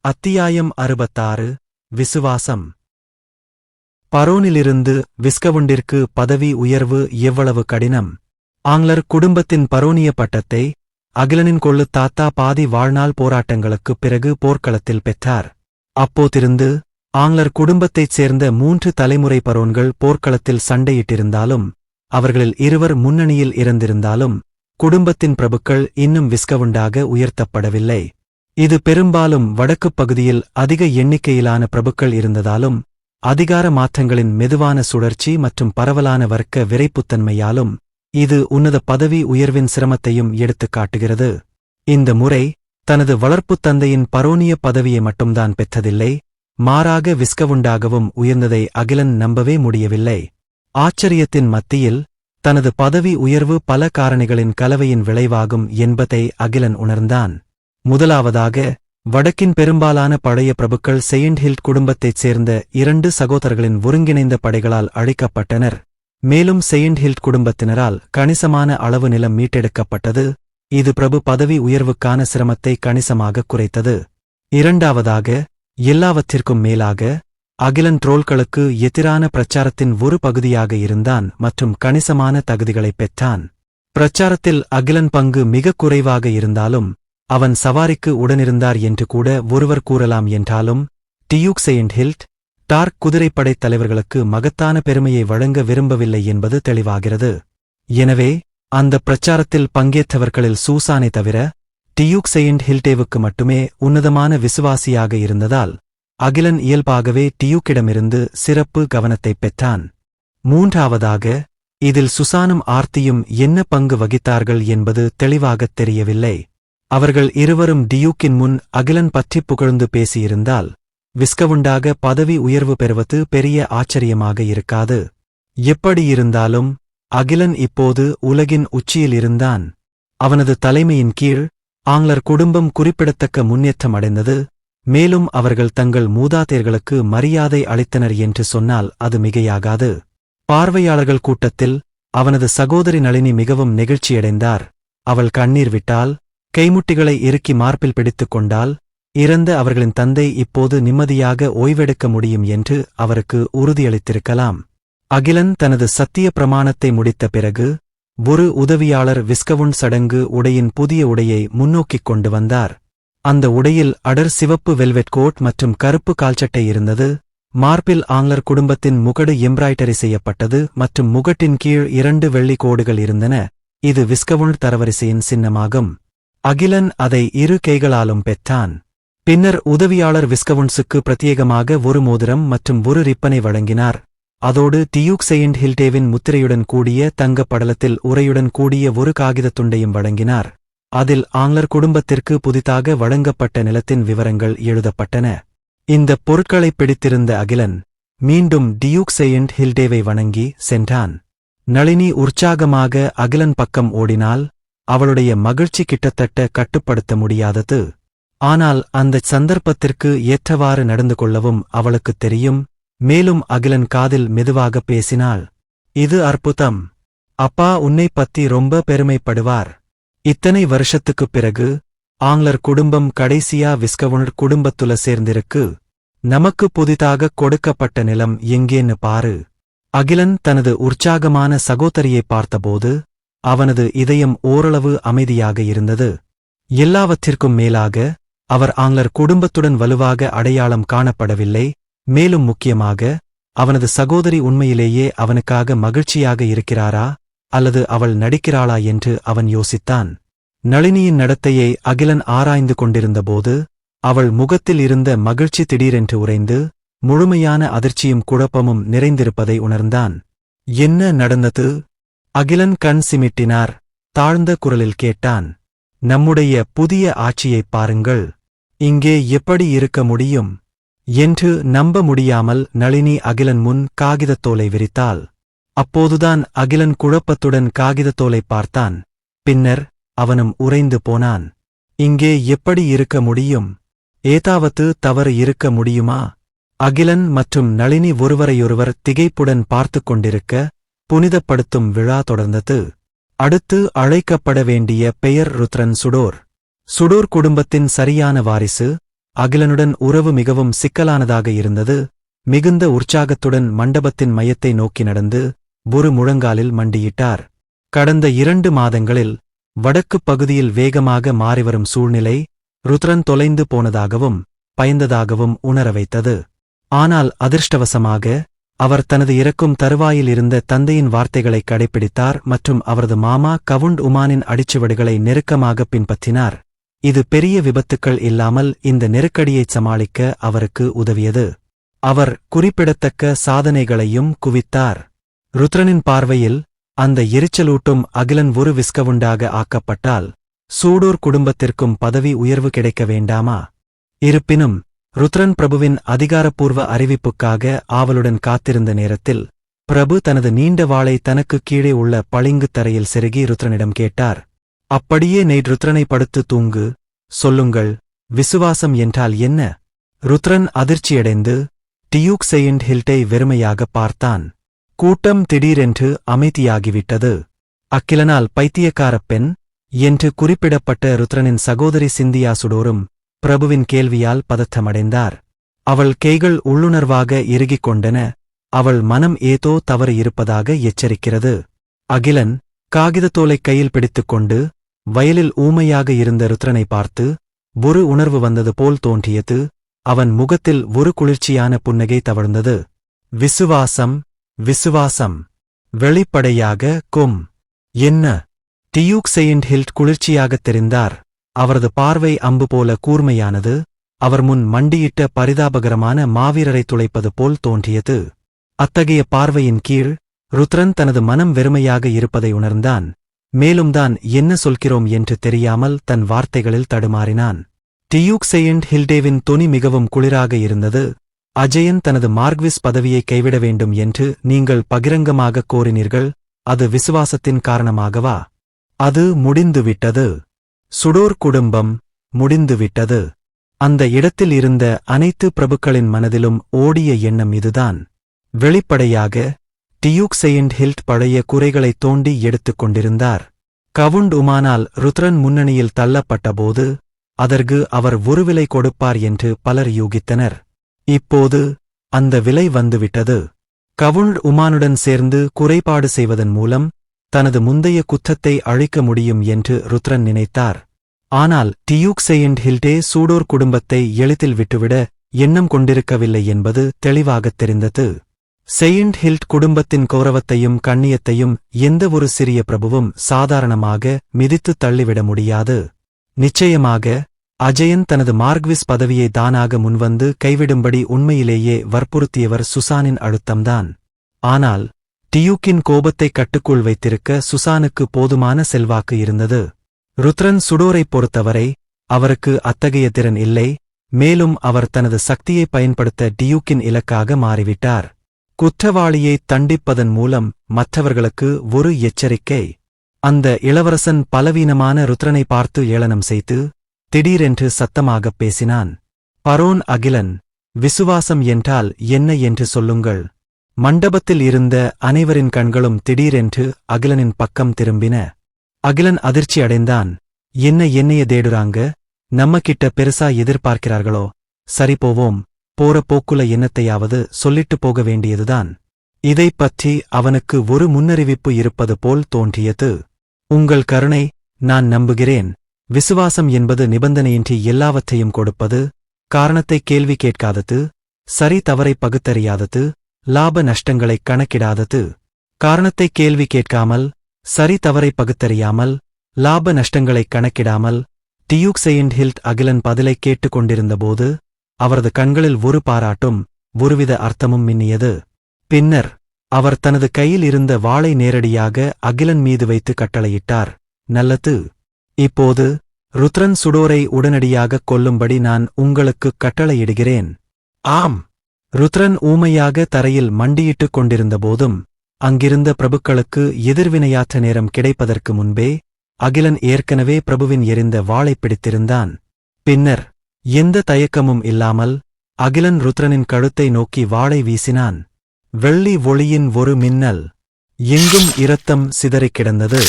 அத்தியாயம் 66 விசுவாசம். பரோனிலிருந்து விஸ்கவுண்டிற்கு பதவி உயர்வு எவ்வளவு கடினம்! ஆங்லர் குடும்பத்தின் பரோனிய பட்டத்தை அகிலனின் கொள்ளு தாத்தா பாதி வாழ்நாள் போராட்டங்களுக்குப் பிறகு போர்க்களத்தில் பெற்றார். அப்போதிருந்து ஆங்லர் குடும்பத்தைச் சேர்ந்த 3 தலைமுறை பரோன்கள் போர்க்களத்தில் சண்டையிட்டிருந்தாலும் அவர்களில் 2 முன்னணியில் இறந்திருந்தாலும் குடும்பத்தின் பிரபுக்கள் இன்னும் விஸ்கவுண்டாக உயர்த்தப்படவில்லை. இது பெரும்பாலும் வடக்குப் பகுதியில் அதிக எண்ணிக்கையிலான பிரபுக்கள் இருந்ததாலும் அதிகார மாற்றங்களின் மெதுவான சுழற்சி மற்றும் பரவலான வர்க்க விரைப்புத்தன்மையாலும் இது உன்னத பதவி உயர்வின் சிரமத்தையும் எடுத்துக் காட்டுகிறது. இந்த முறை தனது வளர்ப்புத் தந்தையின் பரோனிய பதவியை மட்டும்தான் பெற்றதில்லை, மாறாக விஸ்கவுண்டாகவும் உயர்ந்ததை அகிலன் நம்பவே முடியவில்லை. ஆச்சரியத்தின் மத்தியில் தனது பதவி உயர்வு பல காரணிகளின் கலவையின் விளைவாகும் என்பதை அகிலன் உணர்ந்தான். முதலாவதாக, வடக்கின் பெரும்பாலான பழைய பிரபுக்கள் செயின்ட்ஹில்ட் குடும்பத்தைச் சேர்ந்த 2 சகோதரர்களின் ஒருங்கிணைந்த படைகளால் அழிக்கப்பட்டனர். மேலும் செயின்ட்ஹில்ட் குடும்பத்தினரால் கணிசமான அளவு நிலம் மீட்டெடுக்கப்பட்டது. இது பிரபு பதவி உயர்வுக்கான சிரமத்தை கணிசமாகக் குறைத்தது. இரண்டாவதாக, எல்லாவற்றிற்கும் மேலாக அகிலன் ட்ரோல்களுக்கு எதிரான பிரச்சாரத்தின் ஒரு பகுதியாக இருந்தான் மற்றும் கணிசமான தகுதிகளைப் பெற்றான். பிரச்சாரத்தில் அகிலன் பங்கு மிகக் குறைவாக இருந்தாலும் அவன் சவாரிக்கு உடனிருந்தார் என்று கூட ஒருவர் கூறலாம். என்றாலும் டியூக் செயின்ட்ஹில்ட் டார்க் குதிரைப்படைத் தலைவர்களுக்கு மகத்தான பெருமையை வழங்க விரும்பவில்லை என்பது தெளிவாகிறது. எனவே அந்த பிரச்சாரத்தில் பங்கேற்றவர்களில் சூசானை தவிர டியூக் செயின்ட்ஹில்டேவுக்கு மட்டுமே உன்னதமான விசுவாசியாக இருந்ததால் அகிலன் இயல்பாகவே டியூக்கிடமிருந்து சிறப்பு கவனத்தைப் பெற்றான். மூன்றாவதாக, இதில் சுசானும் ஆர்த்தியும் என்ன பங்கு வகித்தார்கள் என்பது தெளிவாகத் தெரியவில்லை. அவர்கள் இருவரும் டியூக்கின் முன் அகிலன் பற்றிப் புகழ்ந்து பேசியிருந்தால் விஸ்கவுண்டாக பதவி உயர்வு பெறுவது பெரிய ஆச்சரியமாக இருக்காது. எப்படியிருந்தாலும் அகிலன் இப்போது உலகின் உச்சியில் இருந்தான். அவனது தலைமையின் கீழ் ஆங்லர் குடும்பம் குறிப்பிடத்தக்க முன்னேற்றம் அடைந்தது. மேலும் அவர்கள் தங்கள் மூதாதையர்களுக்கு மரியாதை அளித்தனர் என்று சொன்னால் அது மிகையாகாது. பார்வையாளர்கள் கூட்டத்தில் அவனது சகோதரி நளினி மிகவும் நெகிழ்ச்சியடைந்தார். அவள் கண்ணீர் விட்டால், கைமுட்டிகளை இறுக்கி மார்பில் பிடித்துக் கொண்டால், இறந்த அவர்களின் தந்தை இப்போது நிம்மதியாக ஓய்வெடுக்க முடியும் என்று அவருக்கு உறுதியளித்திருக்கலாம். அகிலன் தனது சத்திய பிரமாணத்தை முடித்த பிறகு ஒரு உதவியாளர் விஸ்கவுண்ட் சடங்கு உடையின் புதிய உடையை முன்னோக்கிக் கொண்டு வந்தார். அந்த உடையில் அடர் சிவப்பு வெல்வெட் கோட் மற்றும் கருப்பு கால்சட்டை இருந்தது. மார்பில் ஆங்லர் குடும்பத்தின் முகடு எம்ப்ராய்டரி செய்யப்பட்டது மற்றும் முகட்டின் கீழ் 2 வெள்ளி கோடுகள் இருந்தன. இது விஸ்கவுண்ட் தரவரிசையின் சின்னமாகும். அகிலன் அதை 2 கைகளாலும் பெற்றான். பின்னர் உதவியாளர் விஸ்கவுண்ட்ஸுக்கு பிரத்யேகமாக ஒரு மோதிரம் மற்றும் ஒரு ரிப்பனை வழங்கினார். அதோடு டியூக் செயின்ட்ஹில்டேவின் முத்திரையுடன் கூடிய தங்கப் படலத்தில் உரையுடன் கூடிய ஒரு காகிதத் துண்டையும் வழங்கினார். அதில் ஆங்லர் குடும்பத்திற்கு புதிதாக வழங்கப்பட்ட நிலத்தின் விவரங்கள் எழுதப்பட்டன. இந்தப் பொருட்களைப் பிடித்திருந்த அகிலன் மீண்டும் டியூக் செயின்ட்ஹில்டேவை வணங்கி சென்றான். நளினி உற்சாகமாக அகிலன் பக்கம் ஓடினாள். அவளுடைய மகிழ்ச்சி கிட்டத்தட்ட கட்டுப்படுத்த முடியாதது. ஆனால் அந்தச் சந்தர்ப்பத்திற்கு ஏற்றவாறு நடந்து கொள்ளவும் அவளுக்குத் தெரியும். மேலும் அகிலன் காதில் மெதுவாக பேசினாள். இது அற்புதம். அப்பா உன்னைப் பத்தி ரொம்ப பெருமைப்படுவார். இத்தனை வருஷத்துக்குப் பிறகு ஆங்லர் குடும்பம் கடைசியா விஸ்கவுண்ட் குடும்பத்துல சேர்ந்திருக்கு. நமக்கு புதிதாக கொடுக்கப்பட்ட நிலம் எங்கேன்னு பாரு. அகிலன் தனது உற்சாகமான சகோதரியைப் பார்த்தபோது அவனது இதயம் ஓரளவு அமைதியாக இருந்தது. எல்லாவற்றிற்கும் மேலாக அவர் ஆங்லர் குடும்பத்துடன் வலுவாக அடையாளம் காணப்படவில்லை. மேலும் முக்கியமாக, அவனது சகோதரி உண்மையிலேயே அவனுக்காக மகிழ்ச்சியாக இருக்கிறாரா அல்லது அவள் நடிக்கிறாளா என்று அவன் யோசித்தான். நளினியின் நடத்தையை அகிலன் ஆராய்ந்து கொண்டிருந்தபோது அவள் முகத்தில் இருந்த மகிழ்ச்சி திடீரென்று உறைந்து முழுமையான அதிர்ச்சியும் குழப்பமும் நிறைந்திருப்பதை உணர்ந்தான். என்ன நடந்தது? அகிலன் கண் சிமிட்டினார். தாழ்ந்த குரலில் கேட்டான். நம்முடைய புதிய ஆட்சியைப் பாருங்கள். இங்கே எப்படி இருக்க முடியும் என்று நம்ப முடியாமல் நளினி அகிலன் முன் காகிதத்தோலை விரித்தாள். அப்போதுதான் அகிலன் குழப்பத்துடன் காகிதத்தோலைப் பார்த்தான். பின்னர் அவனும் உறைந்து போனான். இங்கே எப்படி இருக்க முடியும்? ஏதாவது தவறு இருக்க முடியுமா? அகிலன் மற்றும் நளினி ஒருவரையொருவர் திகைப்புடன் பார்த்துக் கொண்டிருக்க புனிதப்படுத்தும் விழா தொடர்ந்தது. அடுத்து அழைக்கப்பட வேண்டிய பெயர் ருத்ரன் சுடோர். சுடோர் குடும்பத்தின் சரியான வாரிசு அகிலனுடன் உறவு மிகவும் சிக்கலானதாக இருந்தது. மிகுந்த உற்சாகத்துடன் மண்டபத்தின் மையத்தை நோக்கி நடந்து ஒரு முழங்காலில் மண்டியிட்டார். கடந்த 2 மாதங்களில் வடக்குப் பகுதியில் வேகமாக மாறிவரும் சூழ்நிலை ருத்ரன் தொலைந்து போனதாகவும் பயந்ததாகவும் உணர வைத்தது. ஆனால் அதிர்ஷ்டவசமாக அவர் தனது இறக்கும் தருவாயில் இருந்த தந்தையின் வார்த்தைகளை கடைப்பிடித்தார் மற்றும் அவரது மாமா கவுண்ட் உமானின் அடிச்சுவடுகளை நெருக்கமாக பின்பற்றினார். இது பெரிய விபத்துக்கள் இல்லாமல் இந்த நெருக்கடியைச் சமாளிக்க அவருக்கு உதவியது. அவர் குறிப்பிடத்தக்க சாதனைகளையும் குவித்தார். ருத்ரனின் பார்வையில் அந்த எரிச்சலூட்டும் அகிலன் ஒரு விஸ்கவுண்டாக ஆக்கப்பட்டால் சூடோர் குடும்பத்திற்கும் பதவி உயர்வு கிடைக்க வேண்டாமா? இருப்பினும் ருத்ரன் பிரபுவின் அதிகாரப்பூர்வ அறிவிப்புக்காக ஆவலுடன் காத்திருந்த நேரத்தில் பிரபு தனது நீண்ட வாளை தனக்கு கீழே உள்ள பளிங்குத் தரையில் செருகி ருத்ரனிடம் கேட்டார். அப்படியே நெய்ட் ருத்ரனை படுத்து தூங்கு. சொல்லுங்கள், விசுவாசம் என்றால் என்ன? ருத்ரன் அதிர்ச்சியடைந்து டியூக் செயின்ட் ஹில்ட்டை வெறுமையாக பார்த்தான். கூட்டம் திடீரென்று அமைதியாகிவிட்டது. அக்கிலனால் பைத்தியக்காரப் பெண் என்று குறிப்பிடப்பட்ட ருத்ரனின் சகோதரி சிந்தியா சுடோரும் பிரபுவின் கேள்வியால் பதற்றமடைந்தார். அவள் கைகள் உள்ளுணர்வாக இறுகிக் கொண்டன. அவள் மனம் ஏதோ தவறு இருப்பதாக எச்சரிக்கிறது. அகிலன் காகிதத்தோலைக் கையில் பிடித்துக்கொண்டு வயலில் ஊமையாக இருந்த ருத்ரனை பார்த்து ஒரு உணர்வு வந்தது போல் தோன்றியது. அவன் முகத்தில் ஒரு குளிர்ச்சியான புன்னகை தவழ்ந்தது. விசுவாசம், விசுவாசம். வெளிப்படையாக கொம். என்ன? டியூக் செயின்ட் ஹில்ட் குளிர்ச்சியாகத் தெரிந்தார். அவரது பார்வை அம்பு போல கூர்மையானது. அவர் முன் மண்டியிட்ட பரிதாபகரமான மாவீரரை துளைப்பது போல் தோன்றியது. அத்தகைய பார்வையின் கீழ் ருத்ரன் தனது மனம் வெறுமையாக இருப்பதை உணர்ந்தான். மேலும் தான் என்ன சொல்கிறோம் என்று தெரியாமல் தன் வார்த்தைகளில் தடுமாறினான். டியூக் செயின்ட் ஹில்டேவின் தொனி மிகவும் குளிராக இருந்தது. அஜயன் தனது மார்க்விஸ் பதவியை கைவிட வேண்டும் என்று நீங்கள் பகிரங்கமாக கோரினீர்கள். அது விசுவாசத்தின் காரணமாகவா? அது முடிந்துவிட்டது. சுடோர் குடும்பம் முடிந்துவிட்டது. அந்த இடத்தில் இருந்த அனைத்து பிரபுக்களின் மனதிலும் ஓடிய எண்ணம் இதுதான். வெளிப்படையாக டியூக் செயின்ட் ஹில்ட் பழைய குறைகளை தோண்டி எடுத்துக் கொண்டிருந்தார். கவுண்ட் உமானால் ருத்ரன் முன்னணியில் தள்ளப்பட்டபோது அதற்கு அவர் ஒரு விலை கொடுப்பார் என்று பலர் யூகித்தனர். இப்போது அந்த விலை வந்துவிட்டது. கவுண்ட் உமானுடன் சேர்ந்து குறைபாடு செய்வதன் மூலம் தனது முந்தைய குற்றத்தை அழிக்க முடியும் என்று ருத்ரன் நினைத்தார். ஆனால் டியூக் செயின்ட் ஹில்டே சூடோர் குடும்பத்தை எளிதில் விட்டுவிட எண்ணம் கொண்டிருக்கவில்லை என்பது தெளிவாகத் தெரிந்தது. செயின்ட் ஹில்ட் குடும்பத்தின் கௌரவத்தையும் கண்ணியத்தையும் எந்த ஒரு சிறிய பிரபுவும் சாதாரணமாக மிதித்துத் தள்ளிவிட முடியாது. நிச்சயமாக அஜயன் தனது மார்க்விஸ் பதவியை தானாக முன்வந்து கைவிடும்படி உண்மையிலேயே வற்புறுத்தியவர் சுசானின் அழுத்தம்தான். ஆனால் டியூக்கின் கோபத்தை கட்டுக்குள் வைத்திருக்க சுசானுக்கு போதுமான செல்வாக்கு இருந்தது. ருத்ரன் சுடோரைப் பொறுத்தவரை அவருக்கு அத்தகைய திறன் இல்லை. மேலும் அவர் தனது சக்தியை பயன்படுத்த டியூக்கின் இலக்காக மாறிவிட்டார். குற்றவாளியை தண்டிப்பதன் மூலம் மற்றவர்களுக்கு ஒரு எச்சரிக்கை. அந்த இளவரசன் பலவீனமான ருத்ரனை பார்த்து ஏளனம் செய்து திடீரென்று சத்தமாகப் பேசினான். பரோன் அகிலன், விசுவாசம் என்றால் என்ன என்று சொல்லுங்கள். மண்டபத்தில் இருந்த அனைவரின் கண்களும் திடீரென்று அகிலனின் பக்கம் திரும்பின. அகிலன் அதிர்ச்சி அடைந்தான். என்னைய தேடுறாங்க? நம்மகிட்ட பெருசா எதிர்பார்க்கிறார்களோ? சரி, போவோம். போற போக்குல என்னத்தையாவது சொல்லிட்டு போக வேண்டியதுதான். இதைப் பற்றி அவனுக்கு ஒரு முன்னறிவிப்பு இருப்பது போல் தோன்றியது. உங்கள் கருணை, நான் நம்புகிறேன். விசுவாசம் என்பது நிபந்தனையின்றி எல்லாவற்றையும் கொடுப்பது, காரணத்தை கேள்வி கேட்காதது, சரி தவறை பகுத்தறியாதது, லாப நஷ்டங்களைக் கணக்கிடாதது. காரணத்தை கேள்வி கேட்காமல், சரி தவறை பகுத்தறியாமல், லாப நஷ்டங்களைக் கணக்கிடாமல் டியூக் செயின்ட் ஹில்ட் அகிலன் பதிலைக் கேட்டுக் கொண்டிருந்தபோது அவரது கண்களில் ஒரு பாராட்டும் ஒருவித அர்த்தமும் மின்னியது. பின்னர் அவர் தனது கையில் இருந்த வாளை நேரடியாக அகிலன் மீது வைத்து கட்டளையிட்டார். நல்லது. இப்போது ருத்ரன் சுடோரை உடனடியாகக் கொல்லும்படி நான் உங்களுக்குக் கட்டளையிடுகிறேன். ஆம். ருத்ரன் ஊமையாக தரையில் மண்டியிட்டுக் கொண்டிருந்தபோதும் அங்கிருந்த பிரபுக்களுக்கு எதிர்வினையாற்ற நேரம் கிடைப்பதற்கு முன்பே அகிலன் ஏற்கனவே பிரபுவின் எரிந்த வாளைப் பிடித்திருந்தான். பின்னர் எந்த தயக்கமும் இல்லாமல் அகிலன் ருத்ரனின் கழுத்தை நோக்கி வாளை வீசினான். வெள்ளி ஒளியின் ஒரு மின்னல். எங்கும் இரத்தம் சிதறிக் கிடந்தது.